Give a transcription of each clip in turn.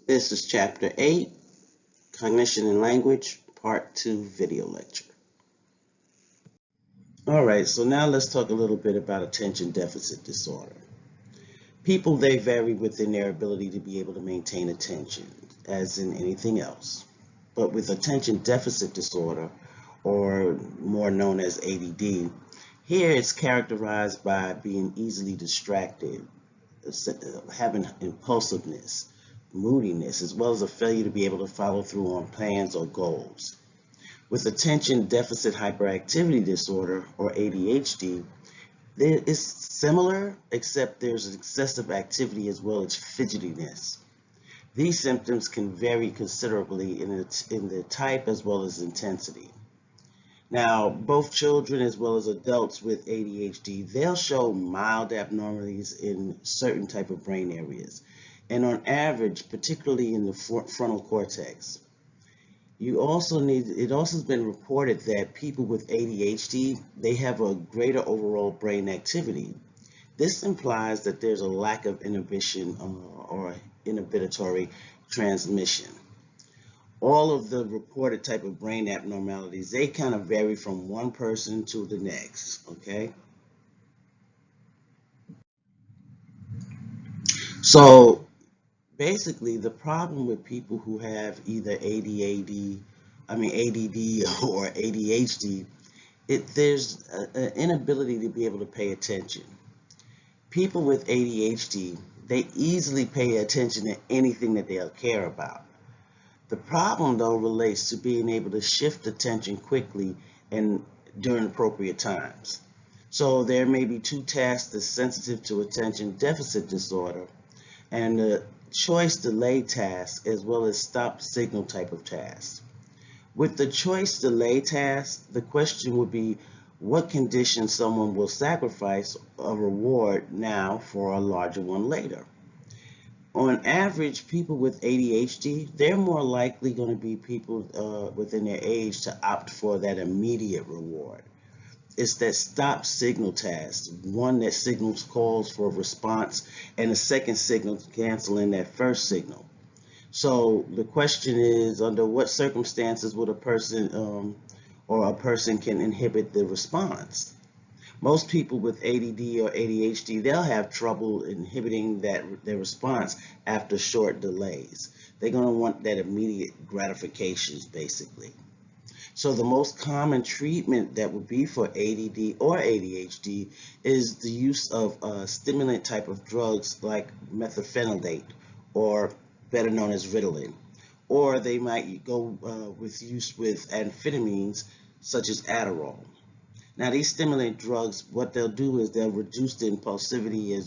This is Chapter 8, Cognition and Language, Part 2 video lecture. All right, so now let's talk a little bit about attention deficit disorder. People, they vary within their ability to be able to maintain attention, as in anything else. But with attention deficit disorder, or more known as ADD, here it's characterized by being easily distracted, having impulsiveness, moodiness, as well as a failure to be able to follow through on plans or goals. With attention deficit hyperactivity disorder, or ADHD, it's similar, except there's excessive activity as well as fidgetiness. These symptoms can vary considerably in the type as well as intensity. Now, both children as well as adults with ADHD, they'll show mild abnormalities in certain type of brain areas, and on average, particularly in the frontal cortex. It also has been reported that people with ADHD, they have a greater overall brain activity. This implies that there's a lack of inhibition or inhibitory transmission. All of the reported type of brain abnormalities, they kind of vary from one person to the next, okay? So basically, the problem with people who have either ADD or ADHD, there's an inability to be able to pay attention. People with ADHD, they easily pay attention to anything that they'll care about. The problem, though, relates to being able to shift attention quickly and during appropriate times. So there may be two tasks that's sensitive to attention deficit disorder and the choice delay task as well as stop signal type of task. With the choice delay task, the question would be what condition someone will sacrifice a reward now for a larger one later. On average, people with ADHD, they're more likely going to be people within their age to opt for that immediate reward. It's that stop signal task, one that signals calls for a response, and the second signal canceling that first signal. So the question is, under what circumstances would a person can inhibit the response? Most people with ADD or ADHD, they'll have trouble inhibiting their response after short delays. They're going to want that immediate gratifications, basically. So the most common treatment that would be for ADD or ADHD is the use of stimulant type of drugs like methylphenidate, or better known as Ritalin. Or they might go with use with amphetamines such as Adderall. Now, these stimulant drugs, what they'll do is they'll reduce the impulsivity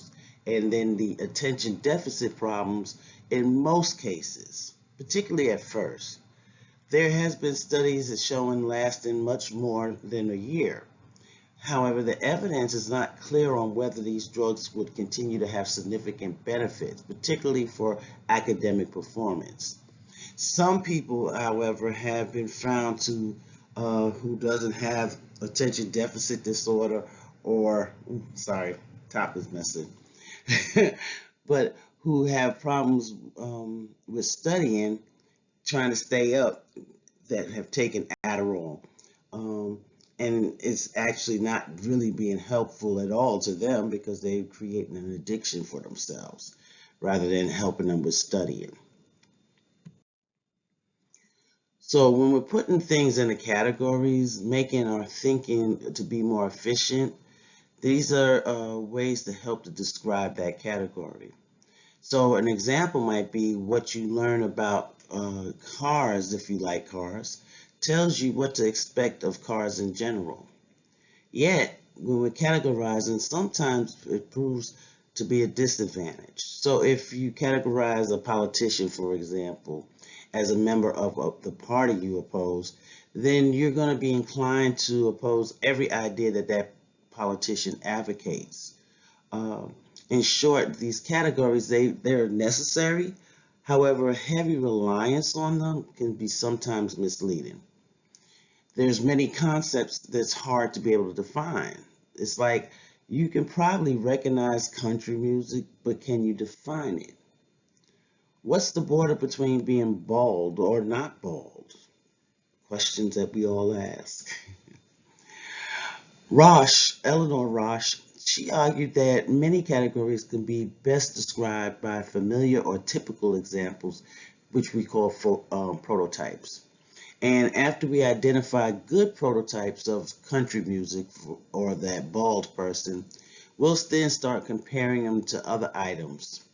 and then the attention deficit problems in most cases, particularly at first. There has been studies that showing lasting much more than a year. However, the evidence is not clear on whether these drugs would continue to have significant benefits, particularly for academic performance. Some people, however, have been found to who doesn't have attention deficit disorder or, sorry, top is messing, but who have problems with studying, trying to stay up, that have taken Adderall. Um, and it's actually not really being helpful at all to them because they're creating an addiction for themselves rather than helping them with studying. So when we're putting things into categories, making our thinking to be more efficient, these are ways to help to describe that category. So an example might be what you learn about cars, if you like cars, tells you what to expect of cars in general. Yet, when we're categorizing, sometimes it proves to be a disadvantage. So if you categorize a politician, for example, as a member of the party you oppose, then you're going to be inclined to oppose every idea that that politician advocates. Uh, in short, these categories, they're necessary. However, a heavy reliance on them can be sometimes misleading. There's many concepts that's hard to be able to define. It's like you can probably recognize country music, but can you define it? What's the border between being bald or not bald? Questions that we all ask. Eleanor Roche, she argued that many categories can be best described by familiar or typical examples, which we call prototypes. And after we identify good prototypes of country music or that bald person, we'll then start comparing them to other items.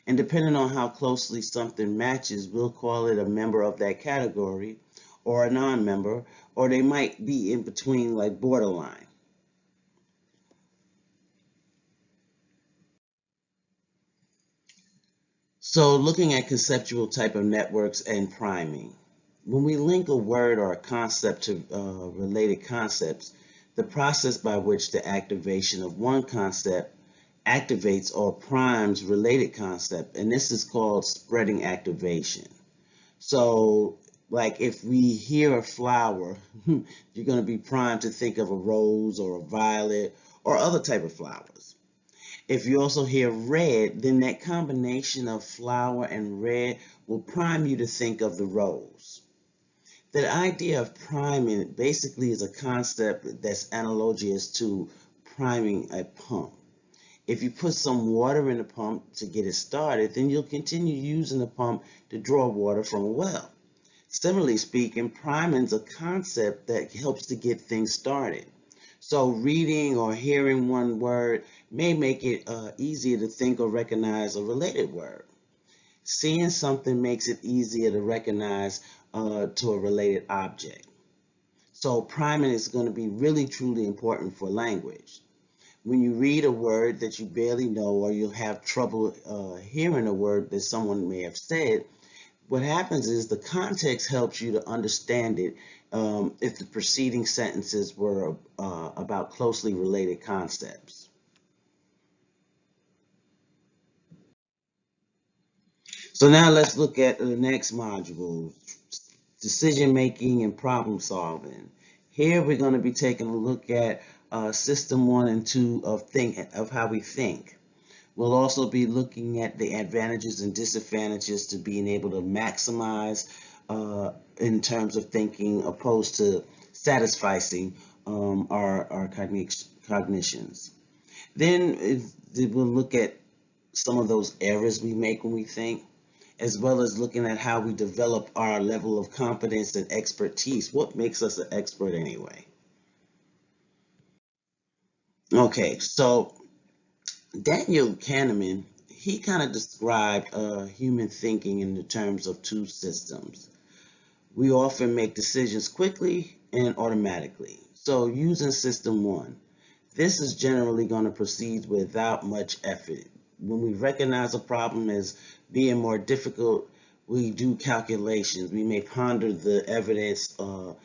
And depending on how closely something matches, we'll call it a member of that category or a non-member, or they might be in between, like borderline. So looking at conceptual type of networks and priming. When we link a word or a concept to related concepts, the process by which the activation of one concept activates or primes related concept, and this is called spreading activation. So, like if we hear a flower, you're going to be primed to think of a rose or a violet or other type of flowers. If you also hear red, then that combination of flower and red will prime you to think of the rose. The idea of priming basically is a concept that's analogous to priming a pump. If you put some water in the pump to get it started, then you'll continue using the pump to draw water from a well. Similarly speaking, priming is a concept that helps to get things started. So reading or hearing one word may make it easier to think or recognize a related word. Seeing something makes it easier to recognize to a related object. So priming is going to be really truly important for language. When you read a word that you barely know, or you'll have trouble hearing a word that someone may have said, what happens is the context helps you to understand it if the preceding sentences were about closely related concepts. So now let's look at the next module, decision making and problem solving. Here we're going to be taking a look at system 1 and 2 of how we think. We'll also be looking at the advantages and disadvantages to being able to maximize in terms of thinking opposed to satisficing our cognitions. Then we'll look at some of those errors we make when we think, as well as looking at how we develop our level of competence and expertise. What makes us an expert anyway? Okay, so Daniel Kahneman, he kind of described human thinking in the terms of two systems. We often make decisions quickly and automatically. So using system 1, this is generally going to proceed without much effort. When we recognize a problem as being more difficult, we do calculations. We may ponder the evidence or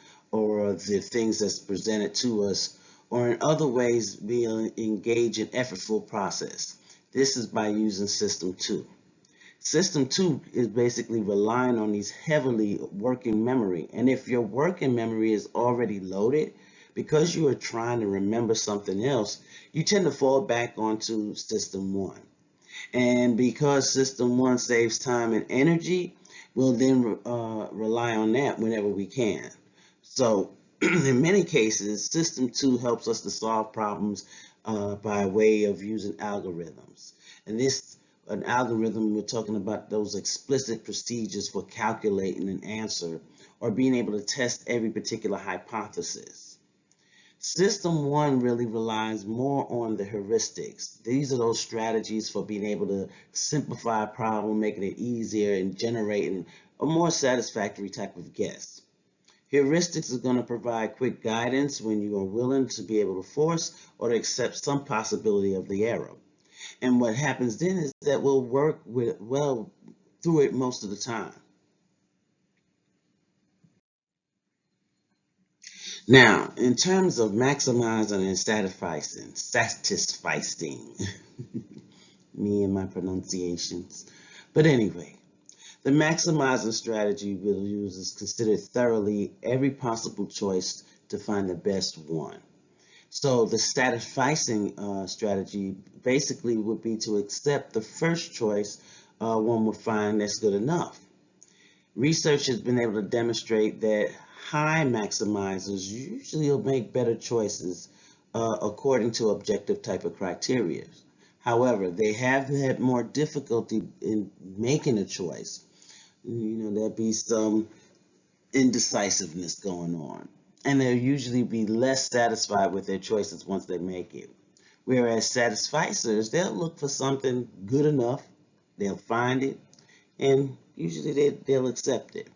the things that's presented to us, or in other ways, we engage in effortful process. This is by using system 2. System 2 is basically relying on these heavily working memory. And if your working memory is already loaded, because you are trying to remember something else, you tend to fall back onto system 1. And because system 1 saves time and energy, we'll then rely on that whenever we can. So in many cases, system 2 helps us to solve problems by way of using algorithms. And an algorithm, we're talking about those explicit procedures for calculating an answer or being able to test every particular hypothesis. System 1 really relies more on the heuristics. These are those strategies for being able to simplify a problem, making it easier and generating a more satisfactory type of guess. Heuristics are going to provide quick guidance when you are willing to be able to force or to accept some possibility of the error. And what happens then is that we'll work well through it most of the time. Now, in terms of maximizing and satisficing, me and my pronunciations. But anyway, the maximizing strategy we'll use is consider thoroughly every possible choice to find the best one. So the satisficing strategy basically would be to accept the first choice one would find that's good enough. Research has been able to demonstrate that high maximizers usually will make better choices according to objective type of criteria. However, they have had more difficulty in making a choice. There'll be some indecisiveness going on, and they'll usually be less satisfied with their choices once they make it. Whereas satisficers, they'll look for something good enough, they'll find it, and usually they'll accept it.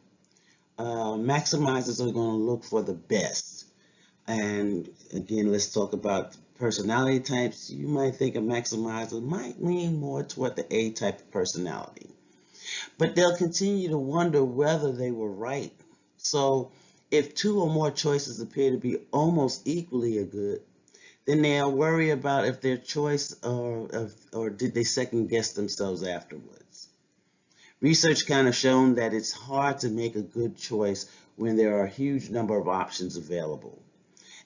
Maximizers are going to look for the best. And again, let's talk about personality types. You might think a maximizer might lean more toward the A type of personality, but they'll continue to wonder whether they were right. So if two or more choices appear to be almost equally as good, then they'll worry about if their choice or did they second guess themselves afterwards. Research kind of shown that it's hard to make a good choice when there are a huge number of options available.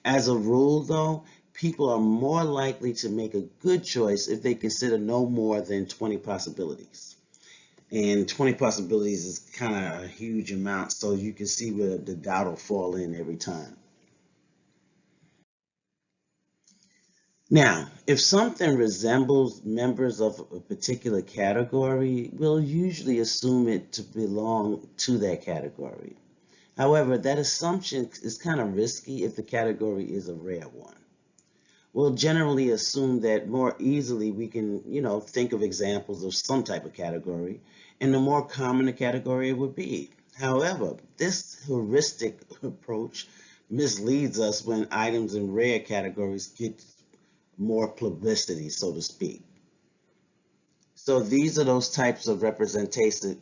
As a rule, though, people are more likely to make a good choice if they consider no more than 20 possibilities. And 20 possibilities is kind of a huge amount, so you can see where the doubt will fall in every time. Now, if something resembles members of a particular category, we'll usually assume it to belong to that category. However, that assumption is kind of risky if the category is a rare one. We'll generally assume that more easily we can, think of examples of some type of category, and the more common the category would be. However, this heuristic approach misleads us when items in rare categories get more publicity, so to speak. So these are those types of representation,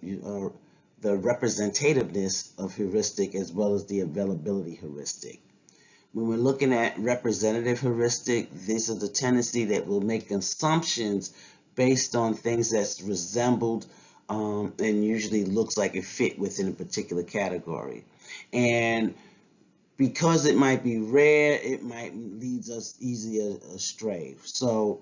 the representativeness of heuristic as well as the availability heuristic. When we're looking at representative heuristic, these are the tendency that will make assumptions based on things that's resembled and usually looks like it fit within a particular category. And because it might be rare, it might lead us easier astray. So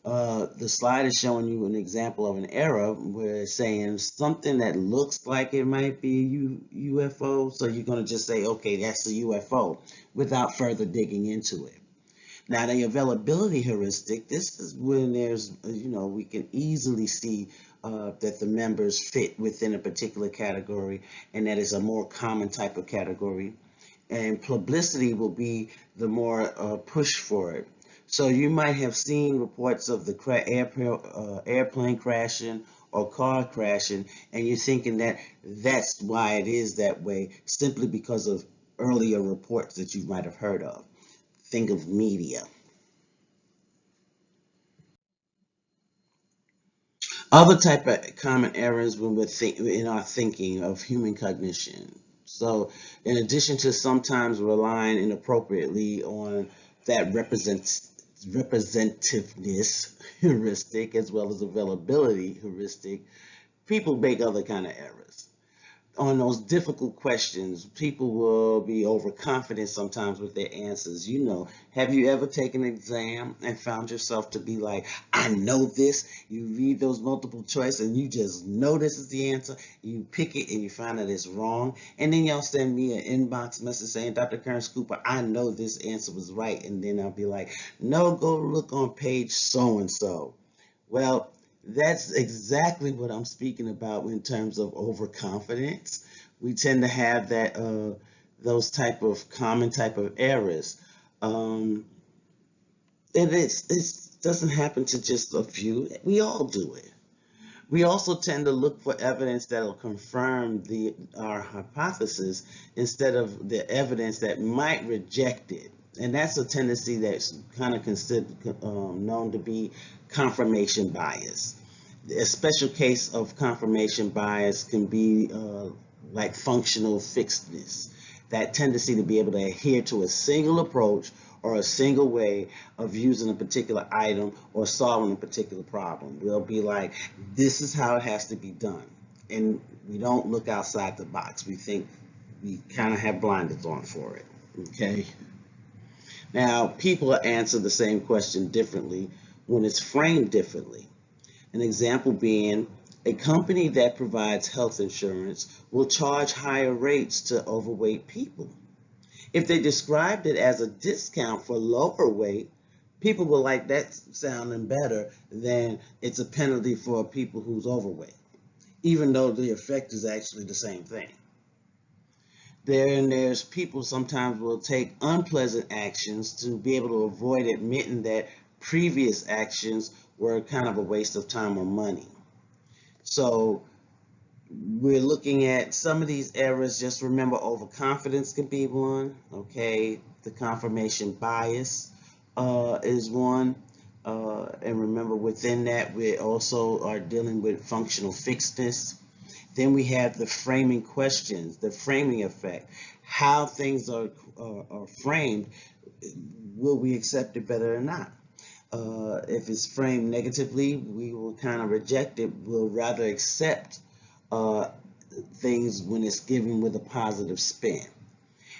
the slide is showing you an example of an error where it's saying something that looks like it might be a UFO. So you're going to just say, okay, that's a UFO without further digging into it. Now, the availability heuristic, this is when there's, we can easily see that the members fit within a particular category and that is a more common type of category. And publicity will be the more push for it. So you might have seen reports of the airplane crashing or car crashing, and you're thinking that that's why it is that way, simply because of earlier reports that you might have heard of. Think of media. Other type of common errors when in our thinking of human cognition. So, in addition to sometimes relying inappropriately on that representativeness heuristic as well as availability heuristic, people make other kind of errors. On those difficult questions, people will be overconfident sometimes with their answers. Have you ever taken an exam and found yourself to be like, I know this? You read those multiple choice and you just know this is the answer. You pick it and you find that it's wrong. And then y'all send me an inbox message saying, Dr. Kearns-Cooper, I know this answer was right. And then I'll be like, no, go look on page so and so. Well, that's exactly what I'm speaking about in terms of overconfidence. We tend to have those type of common type of errors. And it doesn't happen to just a few. We all do it. We also tend to look for evidence that will confirm our hypothesis instead of the evidence that might reject it. And that's a tendency that's kind of known to be confirmation bias. A special case of confirmation bias can be like functional fixedness, that tendency to be able to adhere to a single approach or a single way of using a particular item or solving a particular problem. We'll be like, this is how it has to be done. And we don't look outside the box. We think we kind of have blinders on for it. Okay. Now, people answer the same question differently when it's framed differently. An example being, A company that provides health insurance will charge higher rates to overweight people. If they described it as a discount for lower weight, people will like that sounding better than it's a penalty for people who's overweight, even though the effect is actually the same thing. There's people sometimes will take unpleasant actions to be able to avoid admitting that previous actions were kind of a waste of time or money. So we're looking at some of these errors. Just remember, overconfidence can be one. Okay, the confirmation bias is one. And remember, within that, we also are dealing with functional fixedness. Then we have the framing questions, the framing effect. How things are framed, will we accept it better or not? If it's framed negatively, we will kind of reject it. We'll rather accept uh, things when it's given with a positive spin.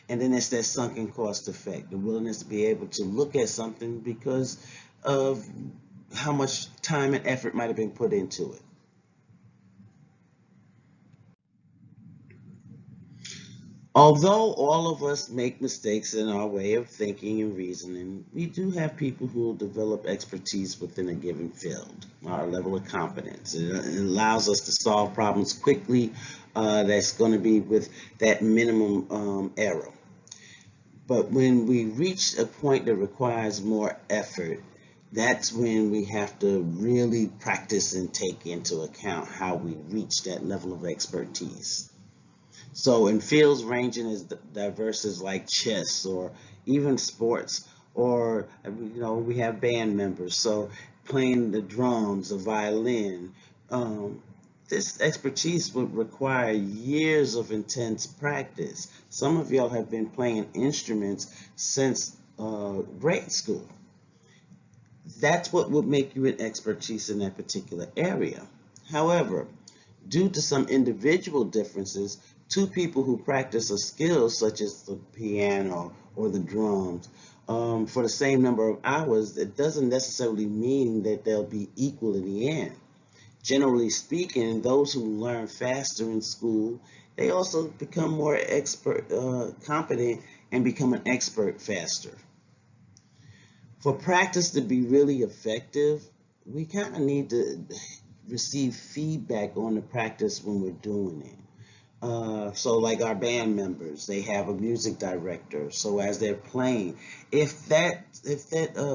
And then it's that sunken cost effect, the willingness to be able to look at something because of how much time and effort might have been put into it. Although all of us make mistakes in our way of thinking and reasoning, we do have people who will develop expertise within a given field, our level of competence. It allows us to solve problems quickly. That's going to be with that minimum error. But when we reach a point that requires more effort, that's when we have to really practice and take into account how we reach that level of expertise. So in fields ranging as diverse as like chess or even sports, or we have band members, so playing the drums, the violin, this expertise would require years of intense practice. Some of y'all have been playing instruments since grade school. That's what would make you an expertise in that particular area. However, due to some individual differences, two people who practice a skill such as the piano or the drums for the same number of hours, it doesn't necessarily mean that they'll be equal in the end. Generally speaking, those who learn faster in school, they also become more competent and become an expert faster. For practice to be really effective, we kind of need to receive feedback on the practice when we're doing it. So like our band members, they have a music director. So as they're playing, if that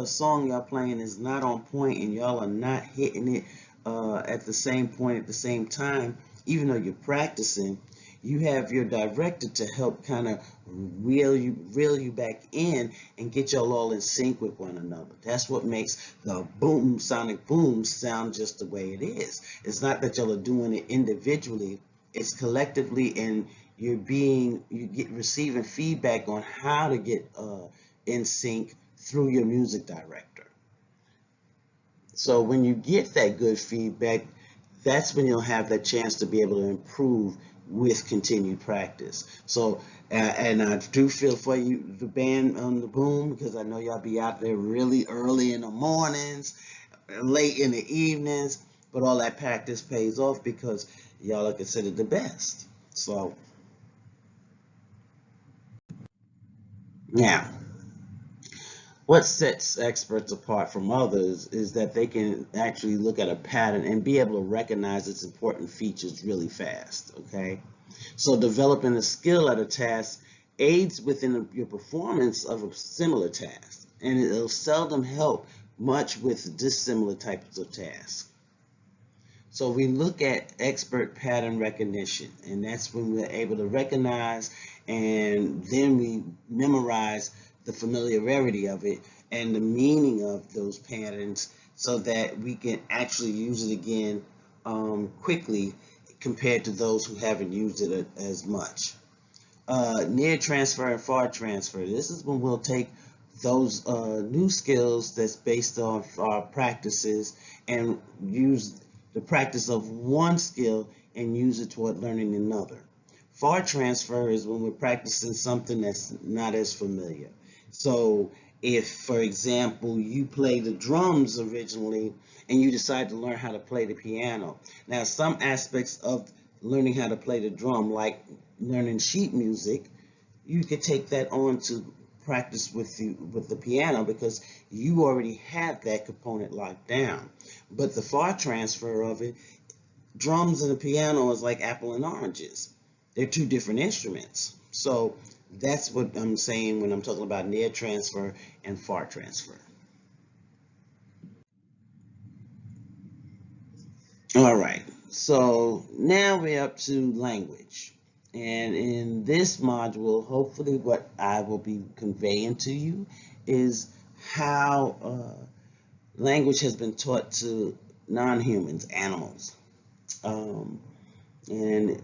song y'all playing is not on point and y'all are not hitting it at the same point at the same time, even though you're practicing, you have your director to help kind of reel you back in and get y'all all in sync with one another. That's what makes the boom, sonic boom sound just the way it is. It's not that y'all are doing it individually, it's collectively, and you get receiving feedback on how to get in sync through your music director. So when you get that good feedback, that's when you'll have that chance to be able to improve with continued practice. So, and I do feel for you, the band on the boom, because I know y'all be out there really early in the mornings, late in the evenings, but all that practice pays off because y'all are considered the best. So, now, what sets experts apart from others is that they can actually look at a pattern and be able to recognize its important features really fast, okay? So developing a skill at a task aids within your performance of a similar task, and it'll seldom help much with dissimilar types of tasks. So we look at expert pattern recognition, and that's when we're able to recognize and then we memorize the familiarity of it and the meaning of those patterns so that we can actually use it again quickly compared to those who haven't used it as much. Near transfer and far transfer. This is when we'll take those new skills that's based off our practices and use the practice of one skill and use it toward learning another. Far transfer is when we're practicing something that's not as familiar. So If, for example, you play the drums originally and you decide to learn how to play the piano. Now, some aspects of learning how to play the drum, like learning sheet music, you could take that on to practice with the piano because you already have that component locked down. But the far transfer of it, drums and the piano is like apple and oranges. They're two different instruments. So that's what I'm saying when I'm talking about near transfer and far transfer. All right, so now we're up to language. And in this module, hopefully what I will be conveying to you is how language has been taught to non-humans, animals, um, and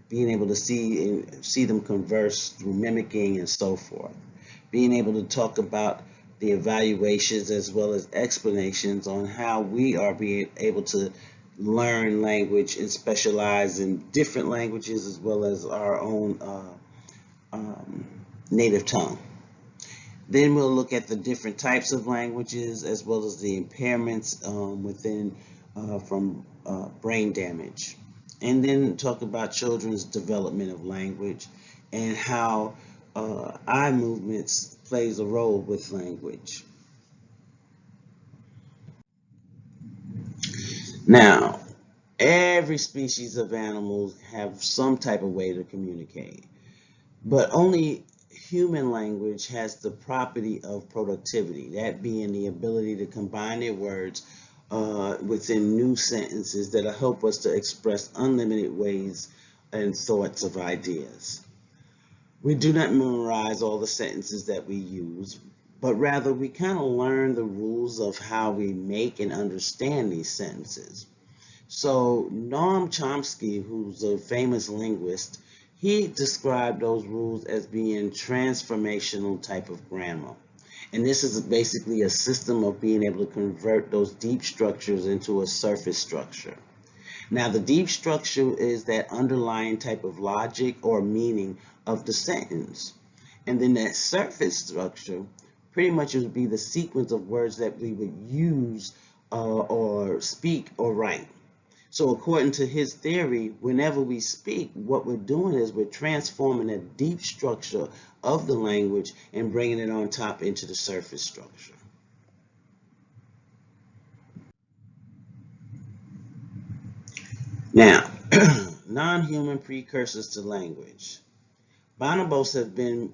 being able to see them converse through mimicking and so forth. Being able to talk about the evaluations as well as explanations on how we are being able to learn language and specialize in different languages as well as our own um, native tongue. Then we'll look at the different types of languages as well as the impairments within from brain damage. And then talk about children's development of language and how eye movements plays a role with language. Now, every species of animals have some type of way to communicate, but only human language has the property of productivity, that being the ability to combine their words within new sentences that help us to express unlimited ways and thoughts of ideas. We do not memorize all the sentences that we use, but rather we kind of learn the rules of how we make and understand these sentences. So Noam Chomsky, who's a famous linguist, he described those rules as being transformational type of grammar. And this is basically a system of being able to convert those deep structures into a surface structure. Now, the deep structure is that underlying type of logic or meaning of the sentence. And then that surface structure pretty much would be the sequence of words that we would use or speak or write. So according to his theory, whenever we speak, what we're doing is we're transforming a deep structure of the language and bringing it on top into the surface structure. Now, non-human precursors to language. Bonobos have been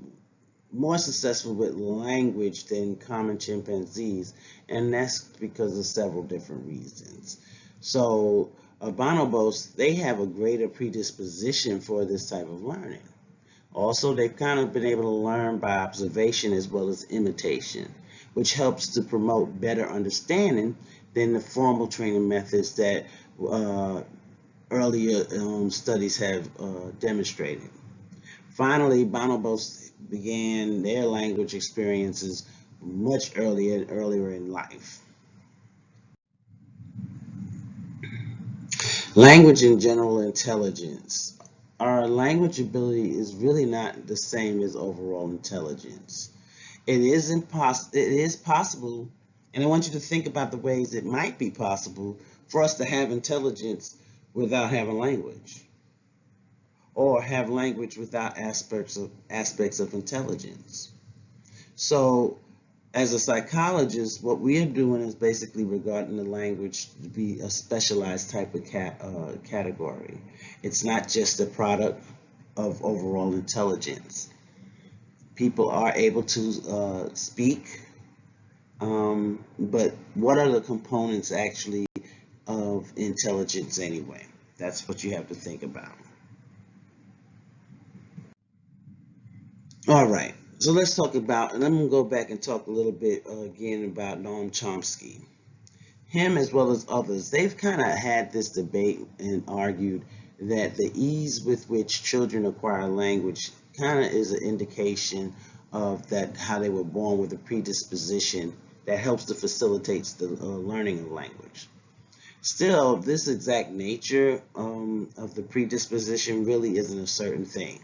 more successful with language than common chimpanzees, and that's because of several different reasons. So, bonobos, they have a greater predisposition for this type of learning. Also, they've kind of been able to learn by observation as well as imitation, which helps to promote better understanding than the formal training methods that earlier studies have demonstrated. Finally, bonobos began their language experiences much earlier in life. Language and general intelligence. Our language ability is really not the same as overall intelligence. It is possible, and I want you to think about the ways it might be possible for us to have intelligence without having language, or have language without aspects of intelligence. So, as a psychologist, what we are doing is basically regarding the language to be a specialized type of category. It's not just a product of overall intelligence. People are able to speak, but what are the components actually of intelligence anyway? That's what you have to think about. All right, so let's talk about, and I'm going to go back and talk a little bit again about Noam Chomsky. Him as well as others, they've kind of had this debate and argued that the ease with which children acquire language kind of is an indication of that how they were born with a predisposition that helps to facilitate the learning of language. Still, this exact nature of the predisposition really isn't a certain thing.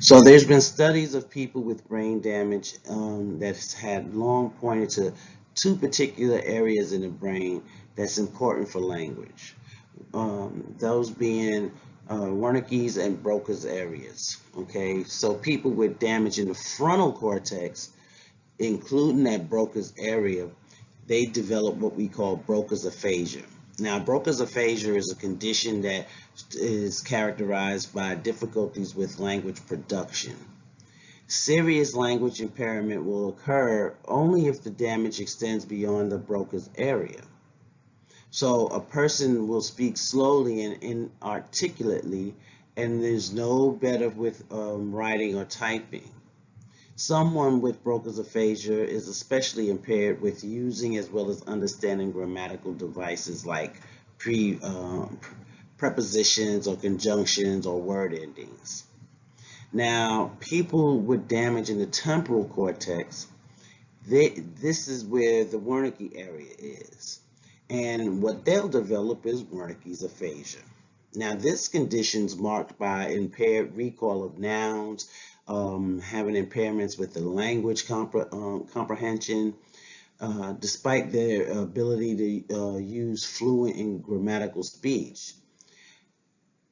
So there's been studies of people with brain damage that's had long pointed to two particular areas in the brain that's important for language. Those being Wernicke's and Broca's areas. Okay, so people with damage in the frontal cortex, including that Broca's area, they develop what we call Broca's aphasia. Now, Broca's aphasia is a condition that is characterized by difficulties with language production. Serious language impairment will occur only if the damage extends beyond the Broca's area. So a person will speak slowly and inarticulately, and there's no better with writing or typing. Someone with Broca's aphasia is especially impaired with using as well as understanding grammatical devices like prepositions or conjunctions or word endings. Now, people with damage in the temporal cortex, this is where the Wernicke area is. And what they'll develop is Wernicke's aphasia. Now, this condition is marked by impaired recall of nouns, having impairments with the language comprehension, despite their ability to use fluent and grammatical speech.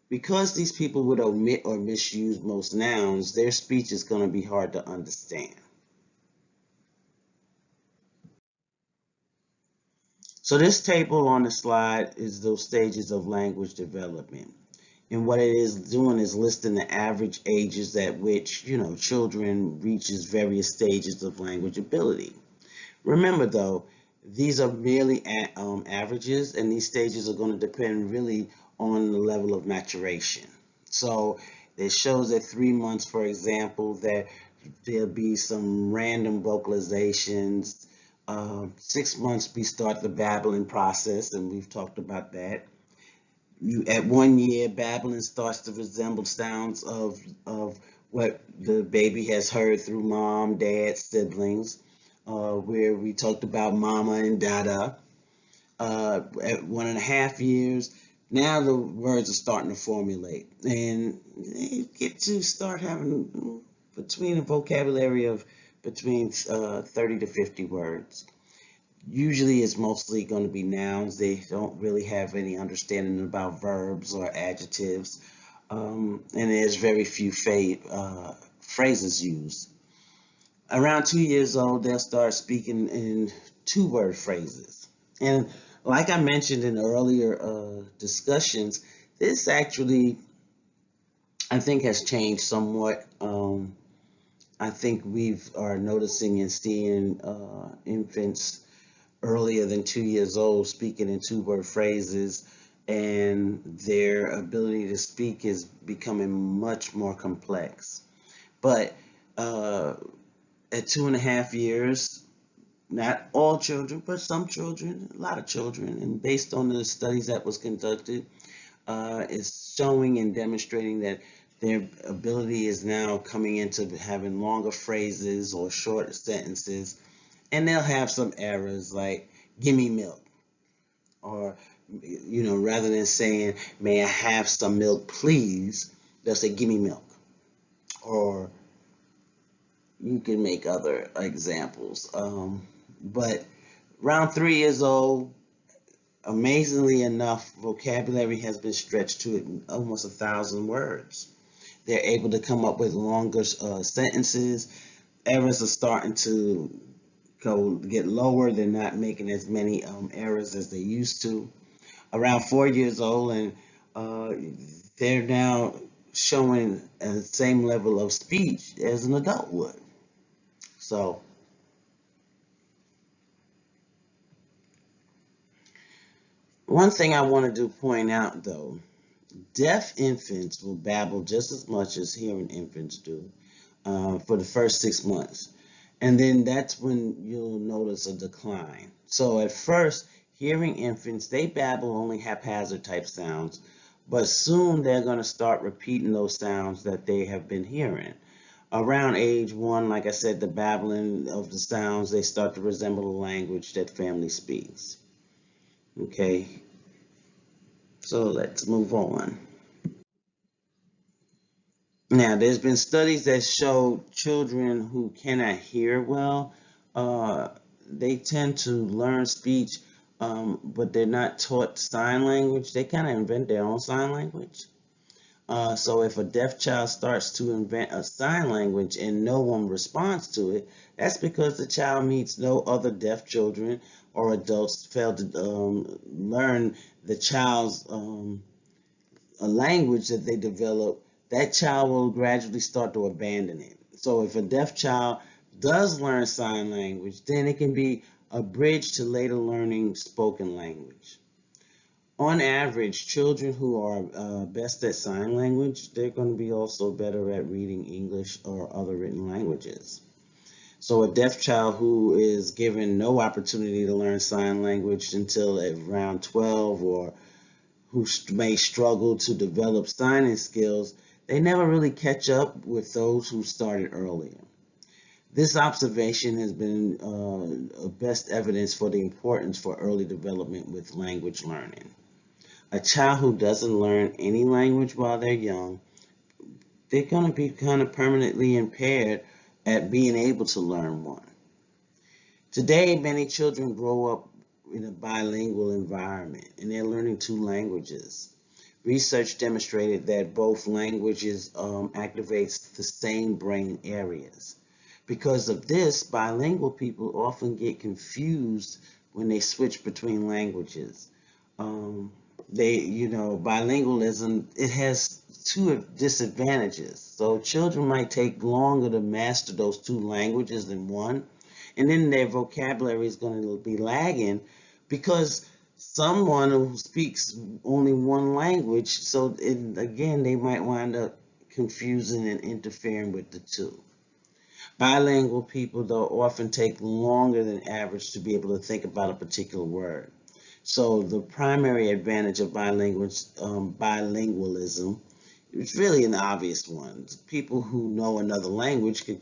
Because these people would omit or misuse most nouns, their speech is going to be hard to understand. So this table on the slide is those stages of language development. And what it is doing is listing the average ages at which, children reaches various stages of language ability. Remember though, these are merely averages, and these stages are going to depend really on the level of maturation. So it shows at 3 months, for example, that there'll be some random vocalizations. 6 months, we start the babbling process, and we've talked about that. At 1 year, babbling starts to resemble sounds of what the baby has heard through mom, dad, siblings, where we talked about mama and dada. At 1.5 years, now the words are starting to formulate, and they get to start having between a vocabulary of between 30 to 50 words. Usually it's mostly going to be nouns. They don't really have any understanding about verbs or adjectives, and there's very few phrases used. Around 2 years old, they'll start speaking in two-word phrases. And like I mentioned in earlier discussions, this actually, I think, has changed somewhat. I think we are noticing and seeing infants earlier than 2 years old speaking in two-word phrases, and their ability to speak is becoming much more complex. But at 2.5 years, not all children, but some children, a lot of children, and based on the studies that was conducted, is showing and demonstrating that their ability is now coming into having longer phrases or short sentences, and they'll have some errors like "give me milk," or rather than saying "may I have some milk, please," they'll say "give me milk," or you can make other examples. But around 3 years old, amazingly enough, vocabulary has been stretched to almost 1,000 words. They're able to come up with longer sentences. Errors are starting to get lower. They're not making as many errors as they used to. Around 4 years old, and they're now showing the same level of speech as an adult would. So one thing I wanted to point out though, deaf infants will babble just as much as hearing infants do for the first 6 months. And then that's when you'll notice a decline. So at first, hearing infants, they babble only haphazard type sounds, but soon they're going to start repeating those sounds that they have been hearing. Around age 1, like I said, the babbling of the sounds, they start to resemble the language that family speaks. Okay, so let's move on. Now, there's been studies that show children who cannot hear well, uh, they tend to learn speech, but they're not taught sign language. They kind of invent their own sign language. So if a deaf child starts to invent a sign language and no one responds to it, that's because the child meets no other deaf children or adults fail to learn the child's a language that they develop. That child will gradually start to abandon it. So if a deaf child does learn sign language, then it can be a bridge to later learning spoken language. On average, children who are best at sign language, they're going to be also better at reading English or other written languages. So a deaf child who is given no opportunity to learn sign language until around 12, or who may struggle to develop signing skills, they never really catch up with those who started earlier. This observation has been best evidence for the importance for early development with language learning. A child who doesn't learn any language while they're young, they're going to be kind of permanently impaired at being able to learn one. Today, many children grow up in a bilingual environment and they're learning two languages. Research demonstrated that both languages activates the same brain areas. Because of this, bilingual people often get confused when they switch between languages. Bilingualism, it has two disadvantages. So children might take longer to master those two languages than one, and then their vocabulary is going to be lagging because someone who speaks only one language, so again, they might wind up confusing and interfering with the two. Bilingual people, though, often take longer than average to be able to think about a particular word. So the primary advantage of bilingualism is really an obvious one. People who know another language can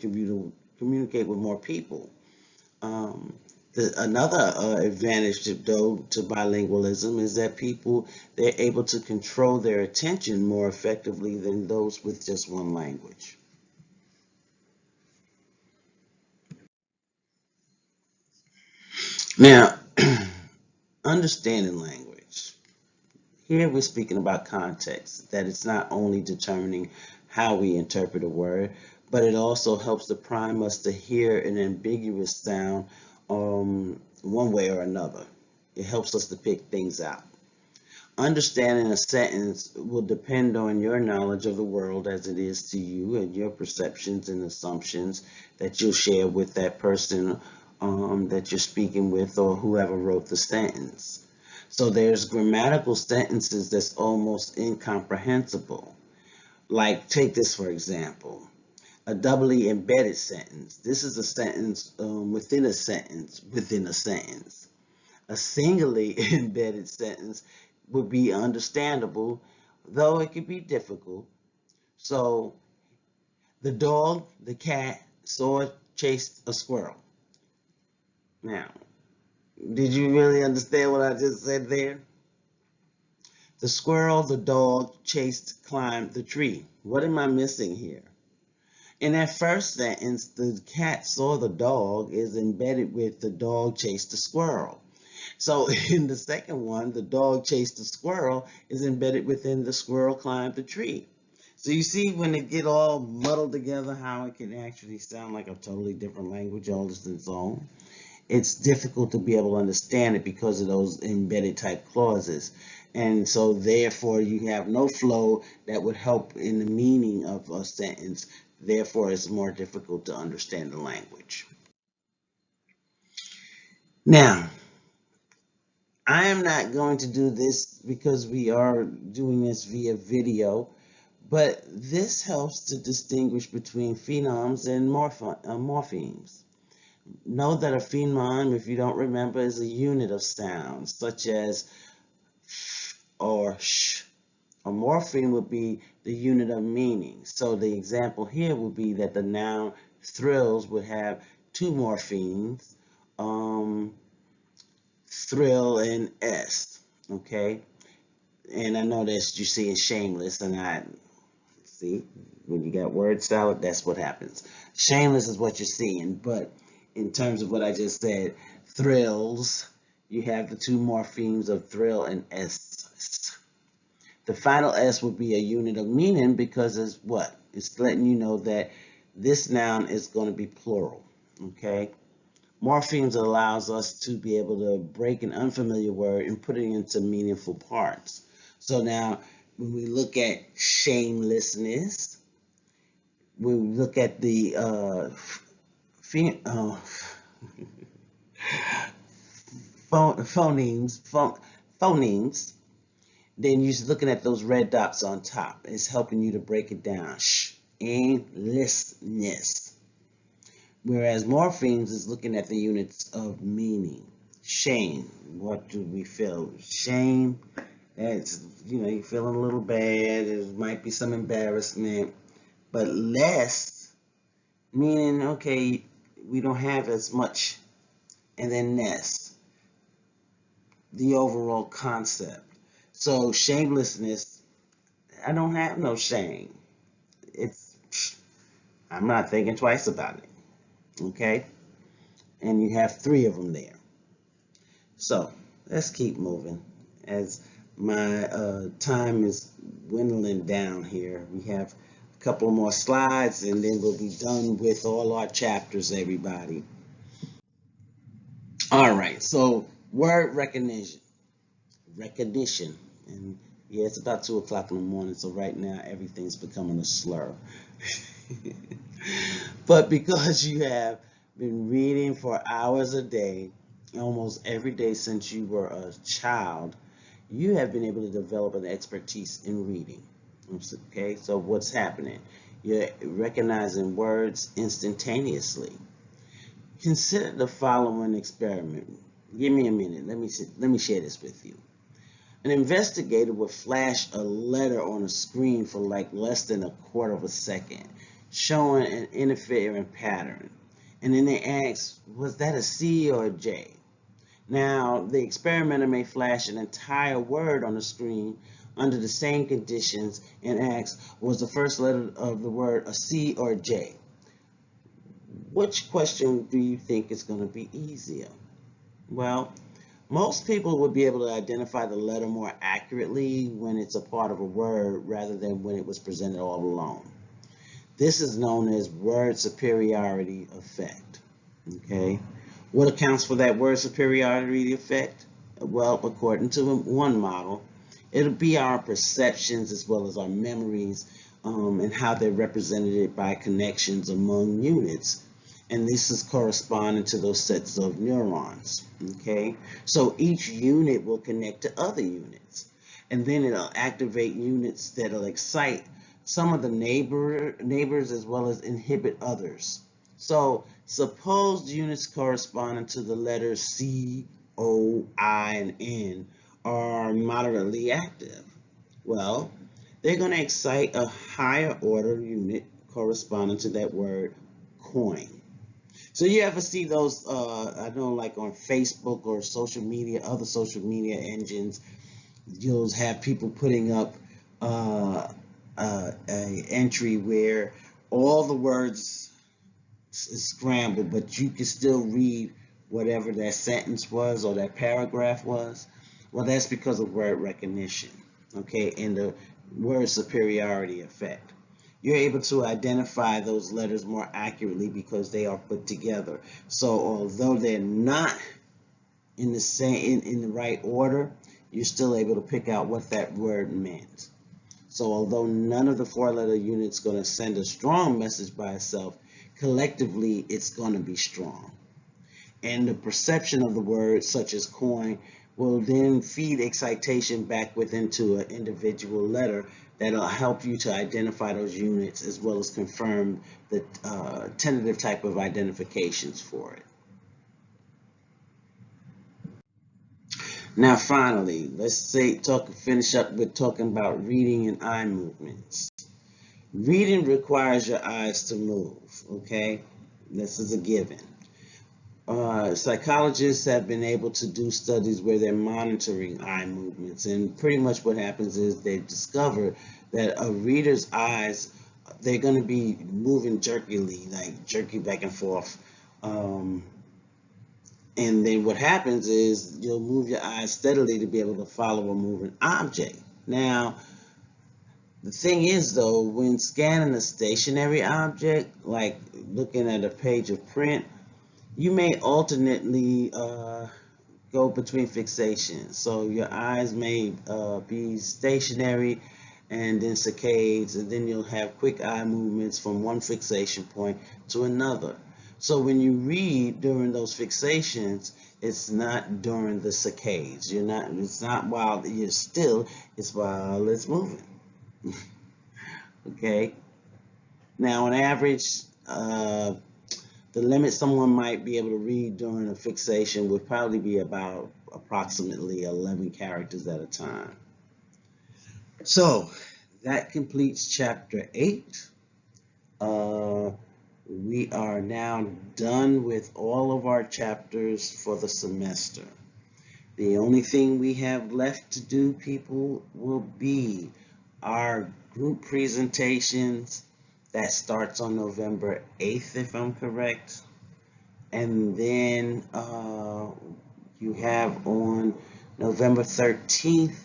communicate with more people. Another advantage to bilingualism is that they're able to control their attention more effectively than those with just one language. Now, understanding language. Here we're speaking about context, that it's not only determining how we interpret a word, but it also helps to prime us to hear an ambiguous sound one way or another. It helps us to pick things out. Understanding a sentence will depend on your knowledge of the world as it is to you and your perceptions and assumptions that you'll share with that person that you're speaking with or whoever wrote the sentence. So there's grammatical sentences that's almost incomprehensible. Like, take this for example, a doubly embedded sentence. This is a sentence within a sentence within a sentence. A singly embedded sentence would be understandable, though it could be difficult. So, the cat saw chased a squirrel. Now, did you really understand what I just said there? The squirrel, the dog climbed the tree. What am I missing here? In that first sentence, the cat saw the dog is embedded with the dog chased the squirrel. So in the second one, the dog chased the squirrel is embedded within the squirrel climbed the tree. So you see when they get all muddled together how it can actually sound like a totally different language all its own. It's difficult to be able to understand it because of those embedded type clauses. And so therefore you have no flow that would help in the meaning of a sentence. Therefore it's more difficult to understand the language. Now, I am not going to do this because we are doing this via video, but this helps to distinguish between phonemes and morphemes. Know that a phoneme, if you don't remember, is a unit of sound, such as f or sh. A morpheme would be the unit of meaning. So the example here would be that the noun thrills would have two morphemes, thrill and s. Okay, and I know that you're seeing shameless, and I See, when you got word salad, that's what happens. Shameless is what you're seeing, but in terms of what I just said, thrills, you have the two morphemes of thrill and s. The final s would be a unit of meaning because it's what? It's letting you know that this noun is going to be plural, okay? Morphemes allows us to be able to break an unfamiliar word and put it into meaningful parts. So now, when we look at shamelessness, when we look at the phonemes, then you're looking at those red dots on top. It's helping you to break it down. Shamelessness. Whereas morphemes is looking at the units of meaning. Shame. What do we feel? Shame. That's, you're feeling a little bad. There might be some embarrassment. But less, meaning, okay, we don't have as much. And then ness, the overall concept. So shamelessness, I don't have no shame. I'm not thinking twice about it. Okay? And you have three of them there. So let's keep moving as my time is dwindling down here. We have a couple more slides and then we'll be done with all our chapters, everybody. All right, so word recognition. And yeah, it's about 2 o'clock in the morning, so right now everything's becoming a slur. But because you have been reading for hours a day, almost every day since you were a child, you have been able to develop an expertise in reading. Okay, so what's happening? You're recognizing words instantaneously. Consider the following experiment. Give me a minute. Let me share this with you. An investigator would flash a letter on a screen for like less than a quarter of a second, showing an interfering pattern. And then they ask, was that a C or a J? Now, the experimenter may flash an entire word on the screen under the same conditions and ask, was the first letter of the word a C or a J? Which question do you think is going to be easier? Well, most people would be able to identify the letter more accurately when it's a part of a word rather than when it was presented all alone. This is known as word superiority effect. Okay, what accounts for that word superiority effect? Well, according to one model, it'll be our perceptions as well as our memories and how they're represented by connections among units. And this is corresponding to those sets of neurons. Okay, so each unit will connect to other units, and then it'll activate units that'll excite some of the neighbors as well as inhibit others. So suppose units corresponding to the letters C, O, I, and N are moderately active. Well, they're going to excite a higher order unit corresponding to that word coin. So you ever see those, I know like on Facebook or social media, other social media engines, you'll have people putting up a entry where all the words is scrambled, but you can still read whatever that sentence was or that paragraph was. Well, that's because of word recognition, okay, and the word superiority effect. You're able to identify those letters more accurately because they are put together. So although they're not in the same in the right order, you're still able to pick out what that word meant. So although none of the four-letter units going to send a strong message by itself, collectively it's going to be strong. And the perception of the word, such as coin, will then feed excitation back within to an individual letter that'll help you to identify those units as well as confirm the tentative type of identifications for it. Now finally, let's finish up with talking about reading and eye movements. Reading requires your eyes to move, okay? This is a given. Psychologists have been able to do studies where they're monitoring eye movements, and pretty much what happens is they discover that a reader's eyes, they're going to be moving jerkily, like jerky back and forth. Um, and then what happens is you'll move your eyes steadily to be able to follow a moving object. Now, the thing is, though, when scanning a stationary object, like looking at a page of print, you may alternately go between fixations. So your eyes may be stationary and then saccades, and then you'll have quick eye movements from one fixation point to another. So when you read during those fixations, it's not during the saccades. It's not while you're still, it's while it's moving. Okay. Now, on average, the limit someone might be able to read during a fixation would probably be about approximately 11 characters at a time. So that completes chapter 8. We are now done with all of our chapters for the semester. The only thing we have left to do, people, will be our group presentations. That starts on November 8th, if I'm correct. And then you have on November 13th,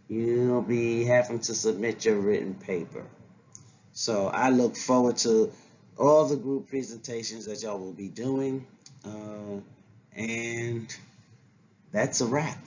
you'll be having to submit your written paper. So I look forward to all the group presentations that y'all will be doing. And that's a wrap.